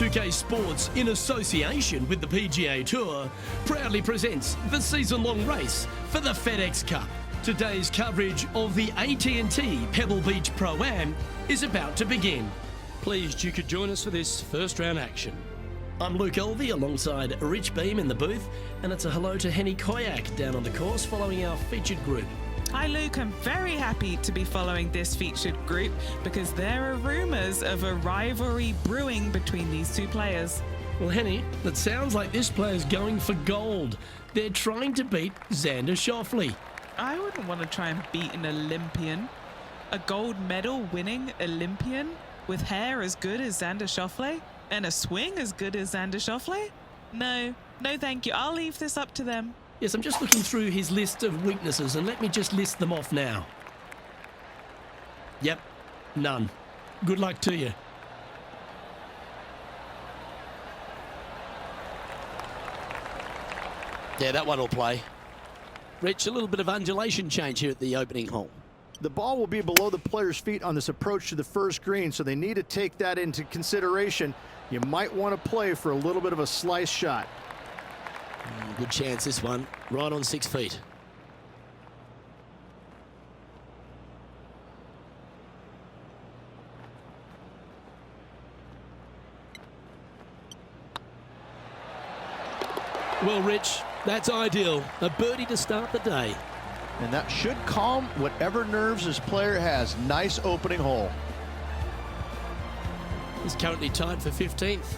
UK Sports, in association with the PGA Tour, proudly presents the season-long race for the FedEx Cup. Today's coverage of the AT&T Pebble Beach Pro-Am is about to begin. Pleased you could join us for this first round action. I'm Luke Elvey alongside Rich Beam in the booth, and it's a hello to Henny Koyak down on the course following our featured group. Hi Luke, I'm very happy to be following this featured group because there are rumours of a rivalry brewing between these two players. Well, Henny, it sounds like this player's going for gold. They're trying to beat Xander Schauffele. I wouldn't want to try and beat an Olympian. A gold medal winning Olympian with hair as good as Xander Schauffele and a swing as good as Xander Schauffele? No thank you. I'll leave this up to them. Yes, I'm just looking through his list of weaknesses, and let me just list them off now. Yep, none. Good luck to you. Yeah, that one will play. Rich, a little bit of undulation change here at the opening hole. The ball will be below the player's feet on this approach to the first green, so they need to take that into consideration. You might want to play for a little bit of a slice shot. Good chance this one, right on 6 feet. Well, Rich, that's ideal. A birdie to start the day. And that should calm whatever nerves this player has. Nice opening hole. He's currently tied for 15th.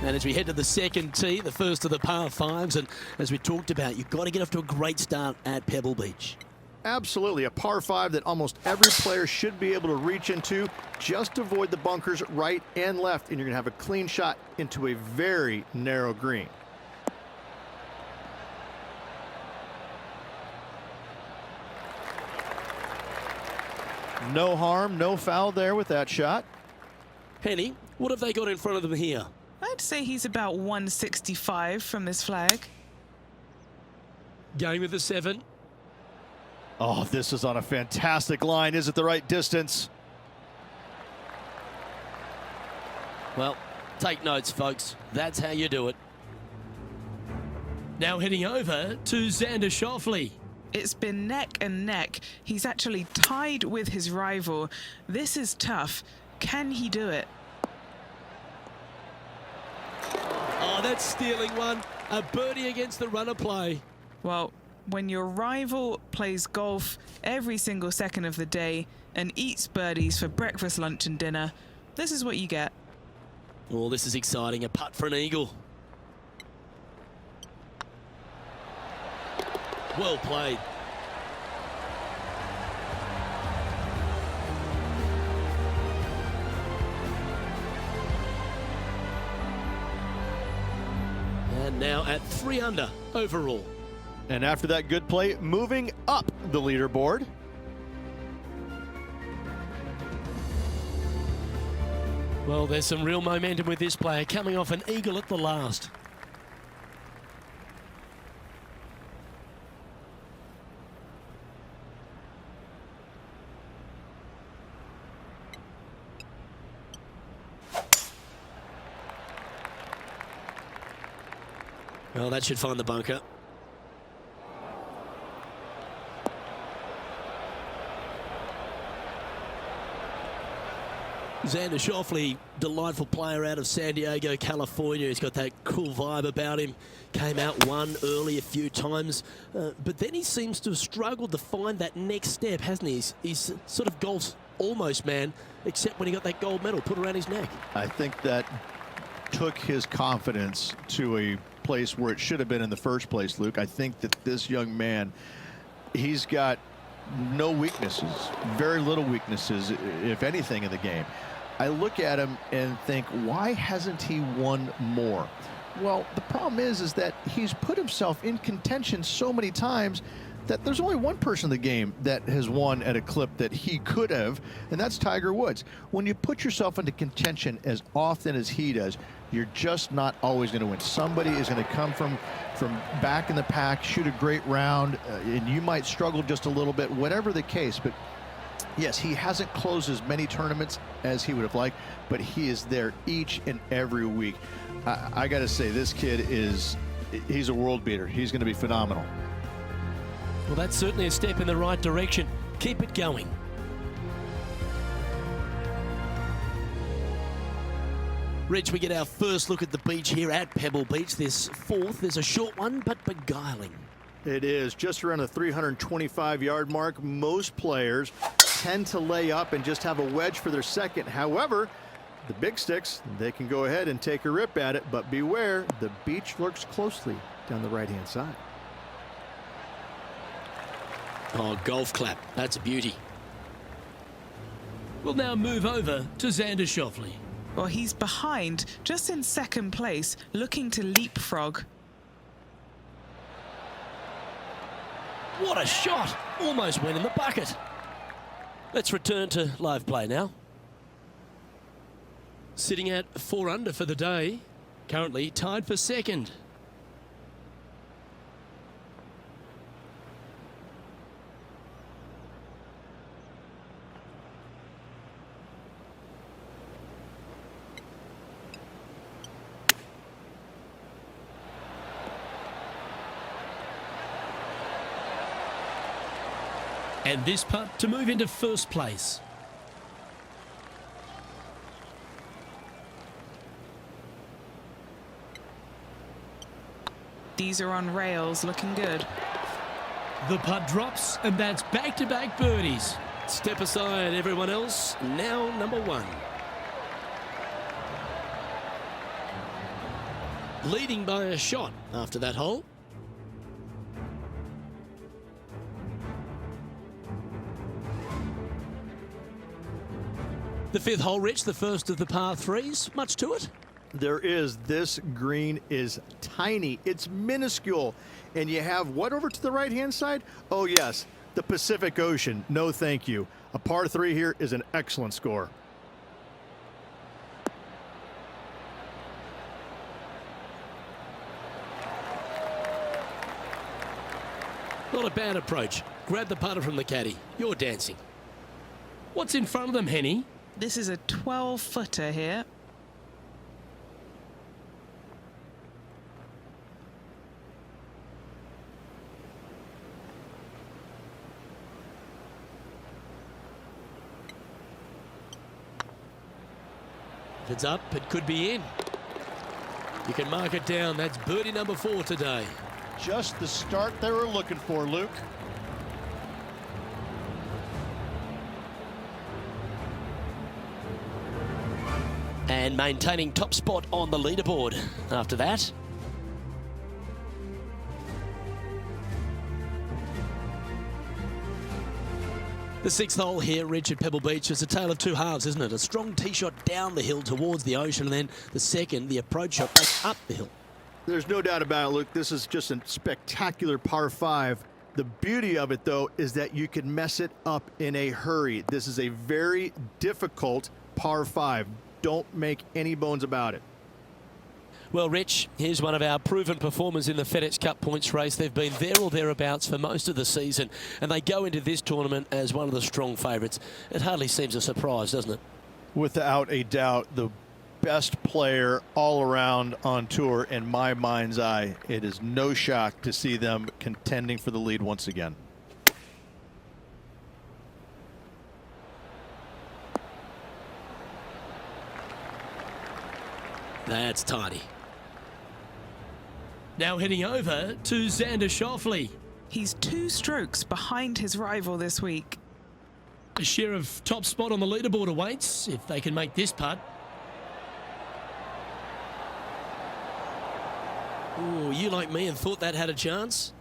And as we head to the second tee, the first of the par fives, and as we talked about, you've got to get off to a great start at Pebble Beach. Absolutely, a par 5 that almost every player should be able to reach into. Just avoid the bunkers right and left, and you're going to have a clean shot into a very narrow green. No harm, no foul there with that shot. Henny, what have they got in front of them here? I'd say he's about 165 from this flag. Game of the 7. Oh, this is on a fantastic line. Is it the right distance? Well, take notes, folks. That's how you do it. Now heading over to Xander Schauffele. It's been neck and neck. He's actually tied with his rival. This is tough. Can he do it? Oh, that's stealing one. A birdie against the runner play. Well, when your rival plays golf every single second of the day and eats birdies for breakfast, lunch and dinner, this is what you get. Oh, this is exciting. A putt for an eagle. Well played. And now at 3 under overall. And after that good play, moving up the leaderboard. Well, there's some real momentum with this player, coming off an eagle at the last. Well, that should find the bunker. Xander Schauffele, delightful player out of San Diego, California. He's got that cool vibe about him. Came out one early a few times, but then he seems to have struggled to find that next step, hasn't he? He's sort of golf's almost man, except when he got that gold medal put around his neck. I think that took his confidence to a place where it should have been in the first place, Luke. I think that this young man, he's got no weaknesses, very little weaknesses, if anything, in the game. I look at him and think, why hasn't he won more? Well, the problem is that he's put himself in contention so many times that there's only one person in the game that has won at a clip that he could have, and that's Tiger Woods. When you put yourself into contention as often as he does, you're just not always going to win. Somebody is going to come from back in the pack, shoot a great round, and you might struggle just a little bit, whatever the case. But yes, he hasn't closed as many tournaments as he would have liked, but he is there each and every week. I got to say, this kid he's a world beater. He's going to be phenomenal. Well, that's certainly a step in the right direction. Keep it going. Rich, we get our first look at the beach here at Pebble Beach. This fourth is a short one, but beguiling. It is just around the 325-yard mark. Most players tend to lay up and just have a wedge for their second. However, the big sticks, they can go ahead and take a rip at it, but beware, the beach lurks closely down the right-hand side. Oh, golf clap. That's a beauty. We'll now move over to Xander Schauffele. Well, he's behind, just in second place, looking to leapfrog. What a shot! Almost went in the bucket. Let's return to live play now. Sitting at 4 under for the day. Currently tied for second. And this putt to move into first place. These are on rails, looking good. The putt drops, and that's back-to-back birdies. Step aside, everyone else. Now number 1. Leading by a shot after that hole. The 5th hole, Rich, the first of the par 3s. Much to it? There is. This green is tiny. It's minuscule. And you have what over to the right-hand side? Oh, yes, the Pacific Ocean. No, thank you. A par 3 here is an excellent score. Not a bad approach. Grab the putter from the caddy. You're dancing. What's in front of them, Henny? This is a 12-footer here. If it's up, it could be in. You can mark it down. That's birdie number 4 today. Just the start they were looking for, Luke. And maintaining top spot on the leaderboard after that. The 6th hole here, Rich, at Pebble Beach, is a tale of 2 halves, isn't it? A strong tee shot down the hill towards the ocean, and then the second, the approach shot back up the hill. There's no doubt about it, Luke. This is just a spectacular par 5. The beauty of it, though, is that you can mess it up in a hurry. This is a very difficult par 5. Don't make any bones about it. Well, Rich, here's one of our proven performers in the FedEx Cup points race. They've been there or thereabouts for most of the season, and they go into this tournament as one of the strong favourites. It hardly seems a surprise, doesn't it? Without a doubt, the best player all around on tour in my mind's eye. It is no shock to see them contending for the lead once again. That's tidy. Now heading over to Xander Schauffele. He's 2 strokes behind his rival this week. A share of top spot on the leaderboard awaits if they can make this putt. Oh, you like me and thought that had a chance?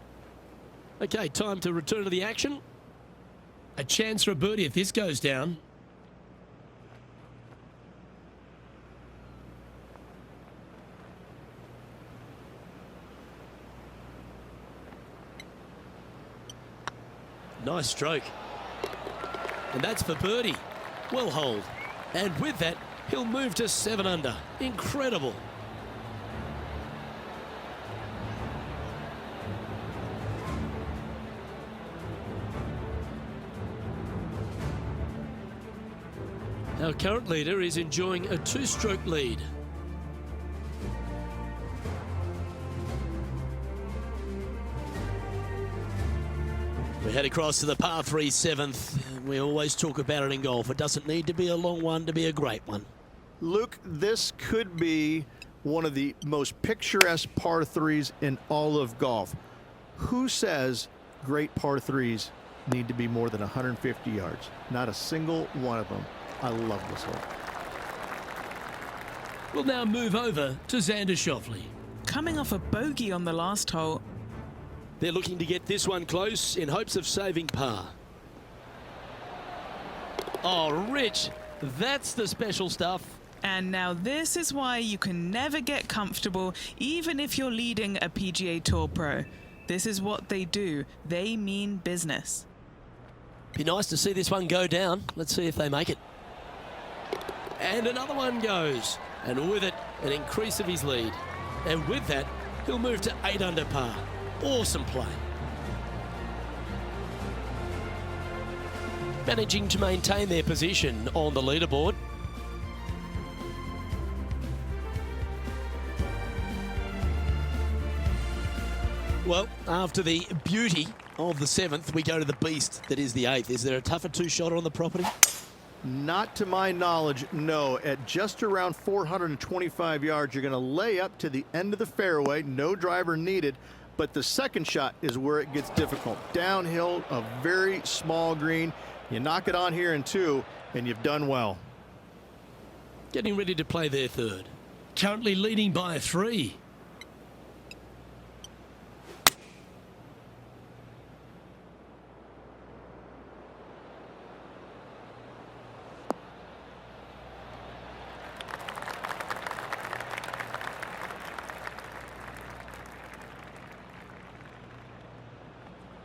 Okay, time to return to the action. A chance for a birdie if this goes down. Nice stroke. And that's for birdie. Well holed. And with that, he'll move to 7 under. Incredible. Our current leader is enjoying a 2-stroke lead. We head across to the par 3 7th. We always talk about it in golf. It doesn't need to be a long one to be a great one. Luke, this could be one of the most picturesque par 3s in all of golf. Who says great par 3s need to be more than 150 yards? Not a single one of them. I love this hole. We'll now move over to Xander Schauffele. Coming off a bogey on the last hole. They're looking to get this one close in hopes of saving par. Oh, Rich, that's the special stuff. And now this is why you can never get comfortable, even if you're leading a PGA Tour pro. This is what they do. They mean business. Be nice to see this one go down. Let's see if they make it. And another one goes. And with it, an increase of his lead. And with that, he'll move to 8 under par. Awesome play. Managing to maintain their position on the leaderboard. Well, after the beauty of the 7th, we go to the beast that is the 8th. Is there a tougher 2-shotter on the property? Not to my knowledge, no. At just around 425 yards, you're going to lay up to the end of the fairway. No driver needed. But the second shot is where it gets difficult. Downhill, a very small green. You knock it on here in 2, and you've done well. Getting ready to play their 3rd. Currently leading by 3.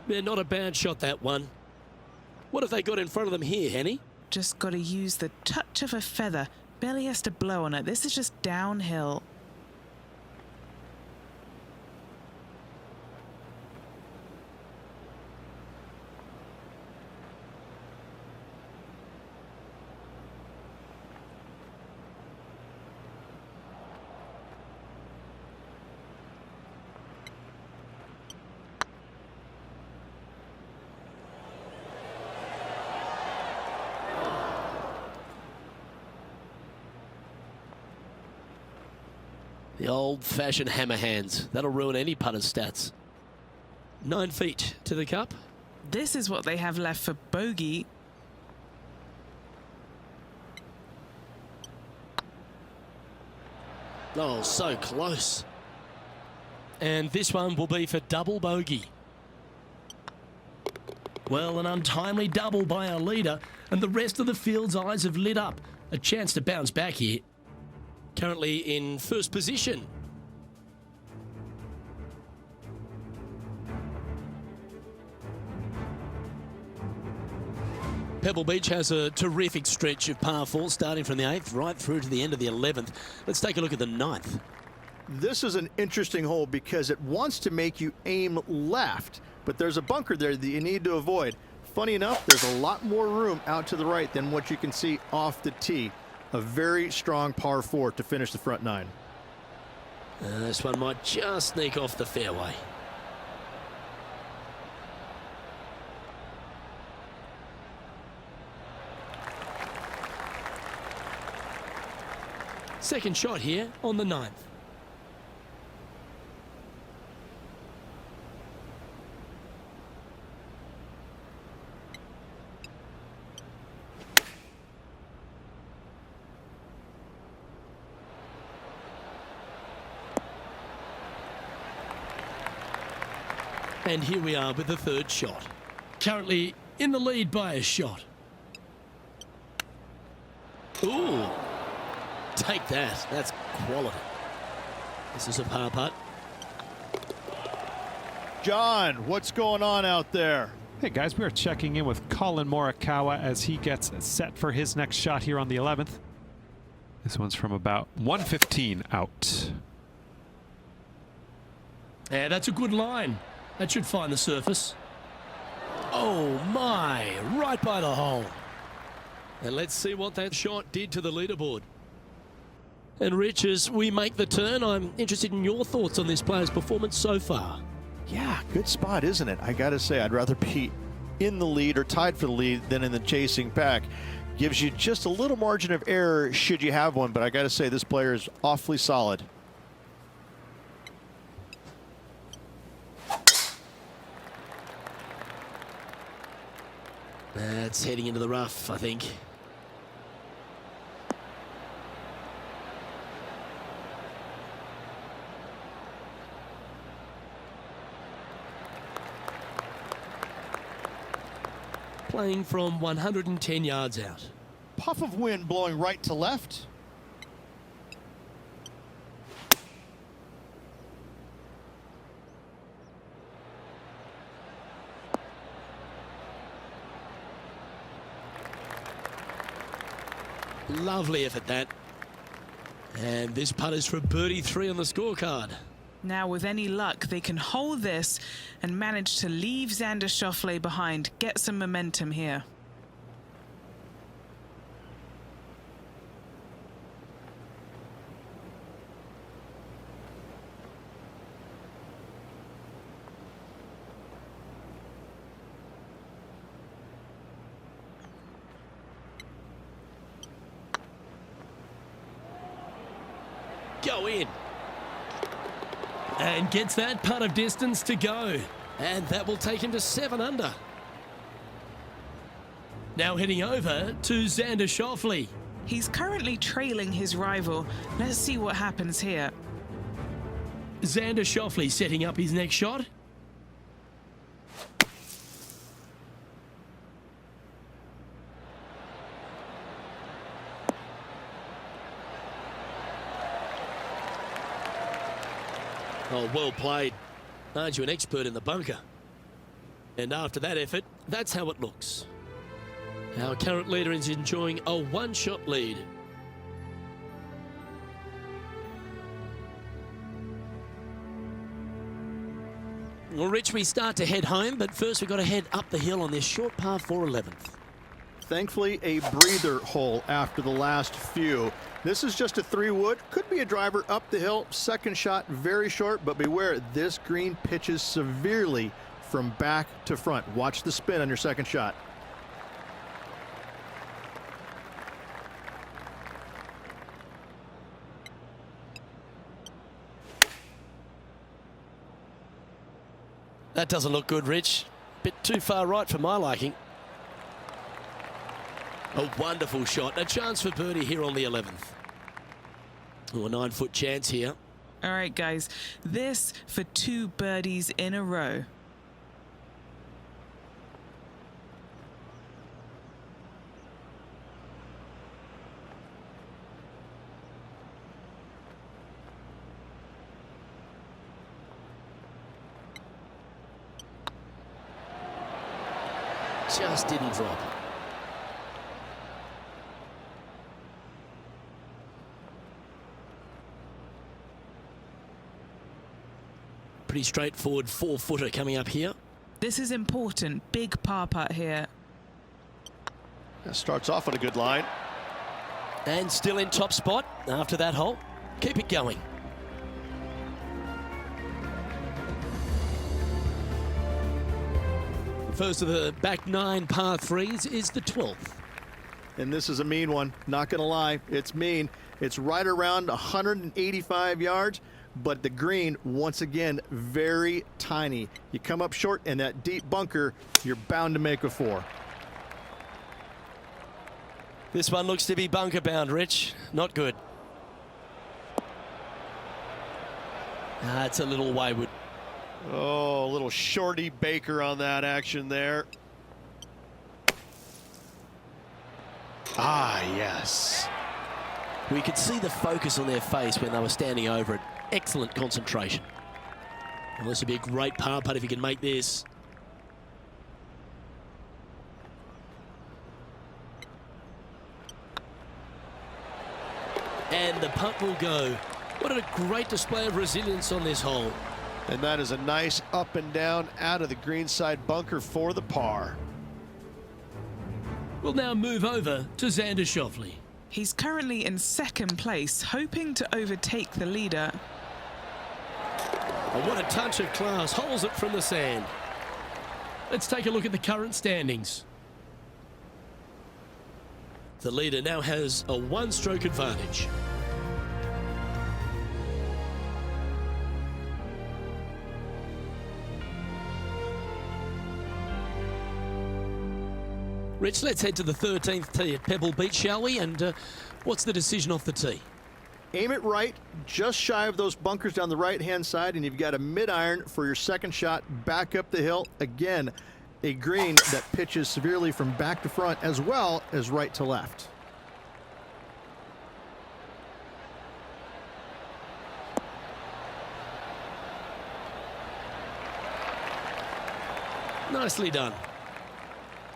Yeah, not a bad shot, that one. What have they got in front of them here, Henny? Just got to use the touch of a feather. Barely has to blow on it. This is just downhill. The old-fashioned hammer hands. That'll ruin any putter's stats. 9 feet to the cup. This is what they have left for bogey. Oh, so close. And this one will be for double bogey. Well, an untimely double by our leader, and the rest of the field's eyes have lit up. A chance to bounce back here. Currently in first position. Pebble Beach has a terrific stretch of par 4 starting from the 8th right through to the end of the 11th. Let's take a look at the 9th. This is an interesting hole because it wants to make you aim left, but there's a bunker there that you need to avoid. Funny enough, there's a lot more room out to the right than what you can see off the tee. A very strong par 4 to finish the front 9. This one might just sneak off the fairway. Second shot here on the 9th. And here we are with the 3rd shot. Currently in the lead by a shot. Ooh, take that. That's quality. This is a par putt. John, what's going on out there? Hey guys, we are checking in with Colin Morikawa as he gets set for his next shot here on the 11th. This one's from about 115 out. Yeah, that's a good line. That should find the surface. Oh my, right by the hole. And let's see what that shot did to the leaderboard. And Rich, as we make the turn, I'm interested in your thoughts on this player's performance so far. Yeah, good spot, isn't it? I got to say, I'd rather be in the lead or tied for the lead than in the chasing pack. Gives you just a little margin of error should you have one, but I got to say, this player is awfully solid. That's heading into the rough, I think. Playing from 110 yards out. Puff of wind blowing right to left. Lovely effort, that. And this putt is for birdie 3 on the scorecard. Now, with any luck, they can hold this and manage to leave Xander Schauffele behind, get some momentum here. Go in. And gets that putt of distance to go. And that will take him to 7 under. Now heading over to Xander Schauffele. He's currently trailing his rival. Let's see what happens here. Xander Schauffele setting up his next shot. Oh, well played. Aren't you an expert in the bunker? And after that effort, that's how it looks. Our current leader is enjoying a one-shot lead. Well, Rich, we start to head home, but first we've got to head up the hill on this short par 4 11th. Thankfully, a breather hole after the last few. This is just a 3-wood. Could be a driver up the hill. Second shot, very short, but beware, this green pitches severely from back to front. Watch the spin on your second shot. That doesn't look good, Rich. Bit too far right for my liking. A wonderful shot. A chance for birdie here on the 11th. Oh, a 9-foot chance here. All right, guys, this for 2 birdies in a row. Just didn't drop. Pretty straightforward 4-footer coming up here. This is important. Big par putt here. That starts off on a good line. And still in top spot after that hole. Keep it going. First of the back 9 par 3s is the 12th. And this is a mean one. Not going to lie. It's mean. It's right around 185 yards. But the green, once again, very tiny. You come up short in that deep bunker, you're bound to make a 4. This one looks to be bunker bound, Rich. Not good. It's a little wayward. Oh, a little shorty Baker on that action there. Ah, yes. We could see the focus on their face when they were standing over it. Excellent concentration. And this would be a great par putt if you can make this. And the putt will go. What a great display of resilience on this hole. And that is a nice up and down out of the greenside bunker for the par. We'll now move over to Xander Schauffele. He's currently in second place, hoping to overtake the leader. Oh, what a touch of class. Holds it from the sand. Let's take a look at the current standings. The leader now has a one-stroke advantage. Rich, let's head to the 13th tee at Pebble Beach, shall we? And what's the decision off the tee? Aim it right, just shy of those bunkers down the right-hand side, and you've got a mid-iron for your second shot back up the hill. Again, a green that pitches severely from back to front as well as right to left. Nicely done.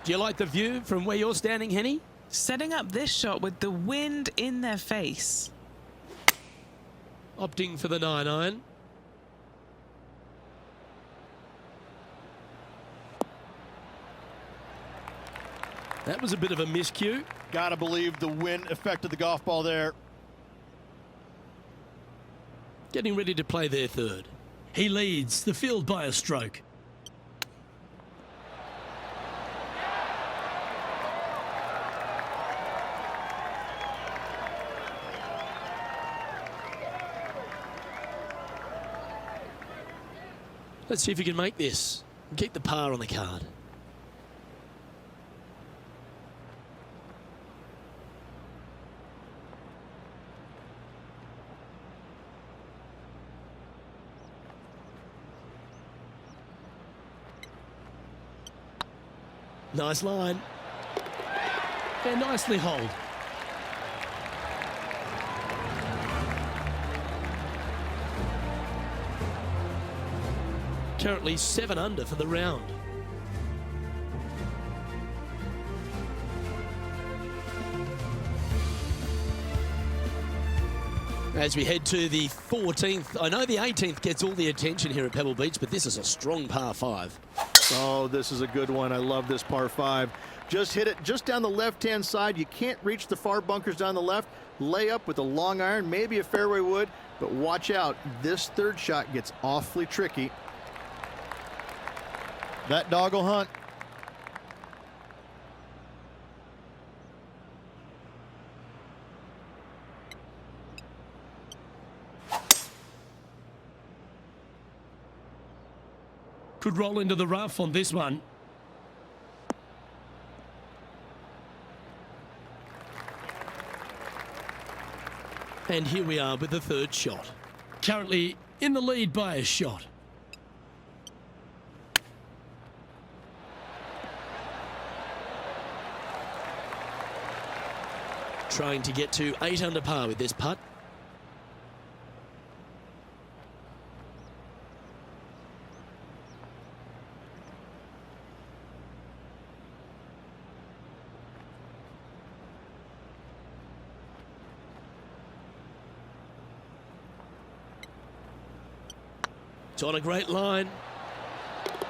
Do you like the view from where you're standing, Henny? Setting up this shot with the wind in their face. Opting for the 9-iron. That was a bit of a miscue. Gotta believe the wind affected the golf ball there. Getting ready to play their third. He leads the field by a stroke. Let's see if you can make this and keep the par on the card. Nice line. And nicely holed. Currently 7 under for the round. As we head to the 14th, I know the 18th gets all the attention here at Pebble Beach, but this is a strong par 5. Oh, this is a good one. I love this par 5. Just hit it just down the left-hand side. You can't reach the far bunkers down the left. Lay up with a long iron, maybe a fairway wood, but watch out. This third shot gets awfully tricky. That dog will hunt. Could roll into the rough on this one. And here we are with the third shot. Currently in the lead by a shot. Trying to get to 8 under par with this putt. It's on a great line.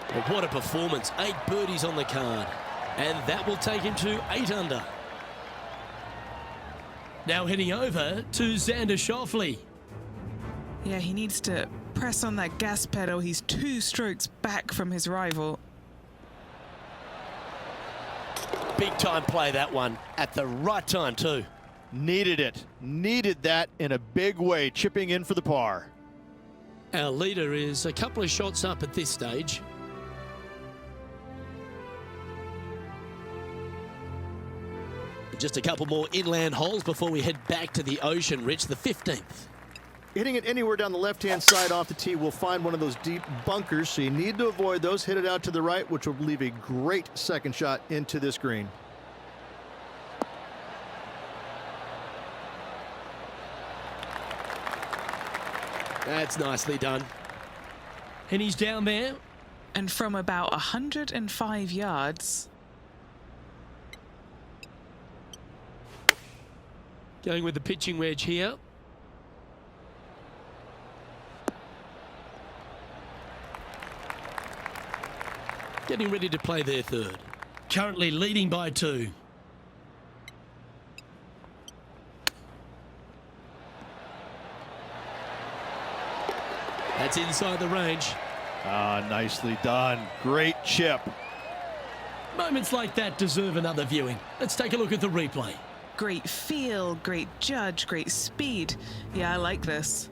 But what a performance. 8 birdies on the card. And that will take him to 8 under. Now heading over to Xander Schauffele. Yeah, he needs to press on that gas pedal. He's 2 strokes back from his rival. Big time play, that one. At the right time too. Needed it. Needed that in a big way, chipping in for the par. Our leader is a couple of shots up at this stage. Just a couple more inland holes before we head back to the ocean, Rich, the 15th. Hitting it anywhere down the left-hand side off the tee will find one of those deep bunkers, so you need to avoid those. Hit it out to the right, which will leave a great second shot into this green. That's nicely done. And he's down there. And from about 105 yards, Going with the pitching wedge here. Getting ready to play their third. Currently leading by 2. That's inside the range. Ah, nicely done. Great chip. Moments like that deserve another viewing. Let's take a look at the replay. Great feel, great judge, great speed. Yeah, I like this.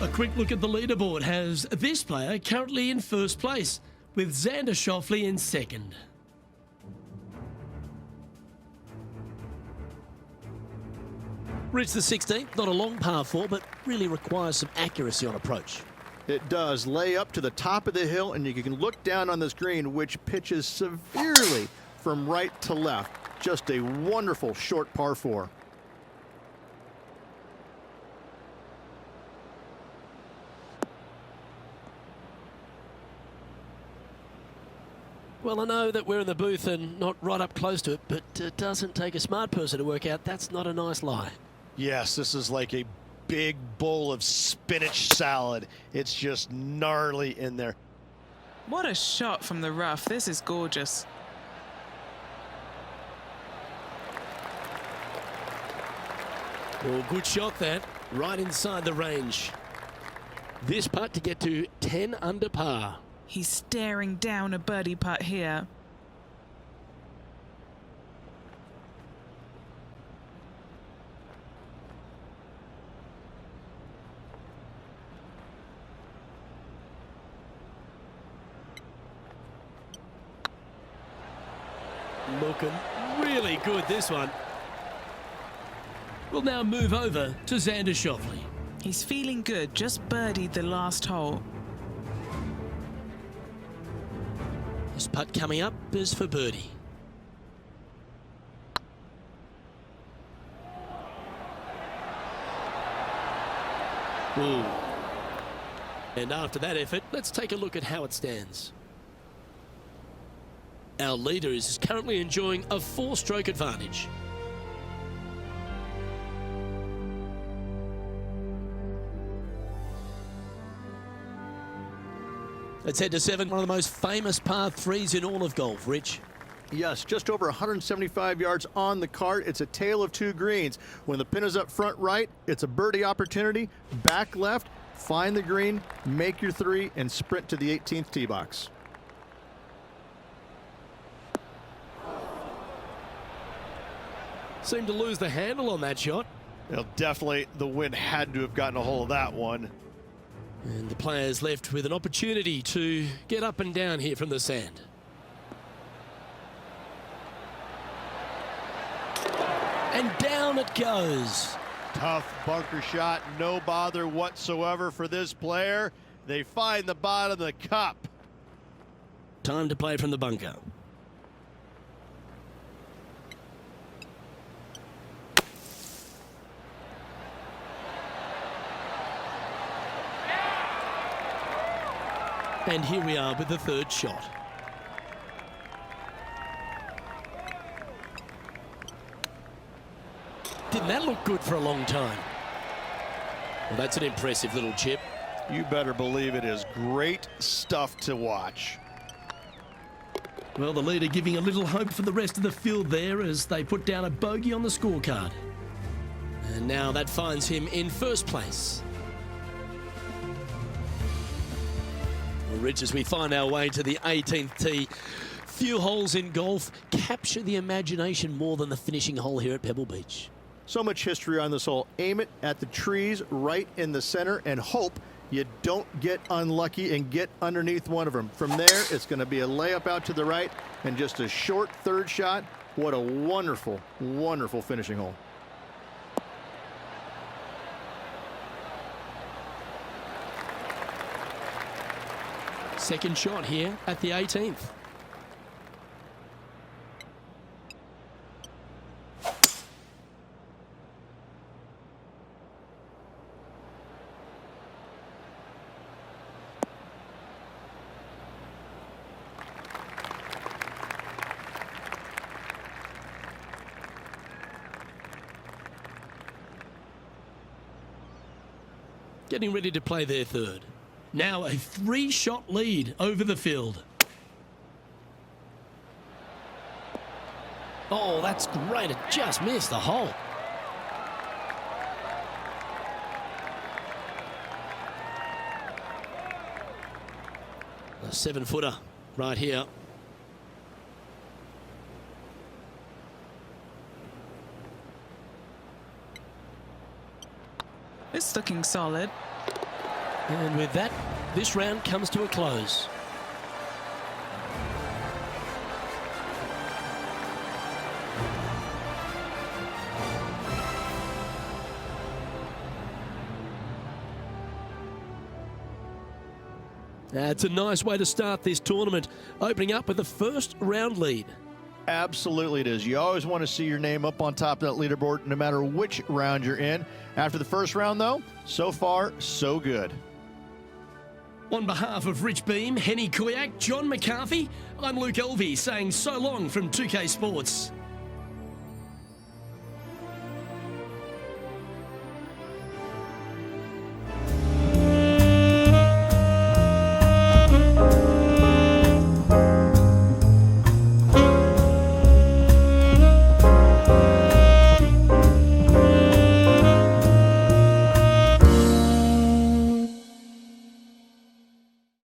A quick look at the leaderboard has this player currently in first place, with Xander Schauffele in second. Rich, the 16th, not a long par 4, but really requires some accuracy on approach. It does. Lay up to the top of the hill, and you can look down on this green, which pitches severely from right to left. Just a wonderful short par 4. Well, I know that we're in the booth and not right up close to it, but it doesn't take a smart person to work out that's not a nice lie. Yes, this is like a big bowl of spinach salad. It's just gnarly in there. What a shot from the rough. This is gorgeous. Well, good shot that, right inside the range. This putt to get to 10 under par. He's staring down a birdie putt here. Looking really good, this one. We'll now move over to Xander Schauffele. He's feeling good, just birdied the last hole. This putt coming up is for birdie. Ooh. And after that effort, let's take a look at how it stands. Our leader is currently enjoying a 4-stroke advantage. Let's head to 7, one of the most famous par 3s in all of golf, Rich. Yes, just over 175 yards on the cart. It's a tale of 2 greens. When the pin is up front right, it's a birdie opportunity. Back left, find the green, make your 3, and sprint to the 18th tee box. Seemed to lose the handle on that shot. Well, definitely the wind had to have gotten a hold of that one. And the players left with an opportunity to get up and down here from the sand. And down it goes. Tough bunker shot, no bother whatsoever for this player. They find the bottom of the cup. Time to play from the bunker. And here we are with the 3rd shot. Didn't that look good for a long time? Well, that's an impressive little chip. You better believe it is great stuff to watch. Well, the leader giving a little hope for the rest of the field there as they put down a bogey on the scorecard. And now that finds him in first place. Well, Rich, as we find our way to the 18th tee, few holes in golf capture the imagination more than the finishing hole here at Pebble Beach. So much history on this hole. Aim it at the trees right in the center and hope you don't get unlucky and get underneath one of them. From there, it's going to be a layup out to the right and just a short 3rd shot. What a wonderful, wonderful finishing hole. Second shot here at the 18th. Getting ready to play their third. Now a 3-shot lead over the field. Oh, that's great. It just missed the hole. A 7-footer right here. It's looking solid. And with that, this round comes to a close. That's a nice way to start this tournament, opening up with the first round lead. Absolutely it is. You always want to see your name up on top of that leaderboard, no matter which round you're in. After the first round, though, so far, so good. On behalf of Rich Beam, Henny Koyak, John McCarthy, I'm Luke Elvey saying so long from 2K Sports.